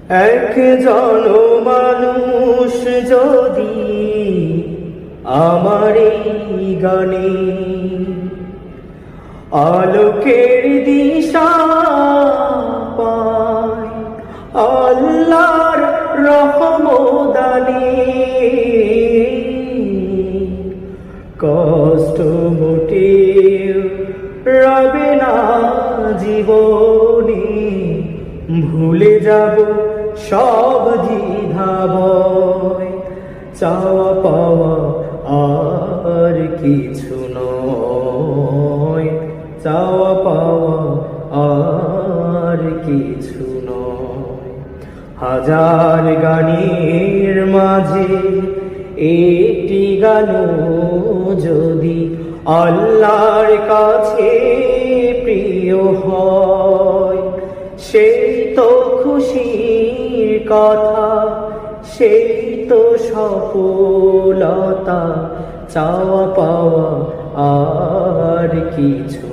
একজন মানুষ যদি আমার এই গানে আলোকের দিশা পায়, আল্লাহর রহমদানে কষ্ট মোটেও রবে না জীবনে, ভুলে যাব সব দ্বিধা ভয়। চাওয়া পাওয়া আর কিছু নয়, চাওয়া পাওয়া আর কিছু নয়। হাজার গানের মাঝে একটি গান যদি আল্লাহর কাছে প্রিয় হয়, সেই তো খুশির কথা, সেই তো সফলতা। চাওয়া পাওয়া আর কিছু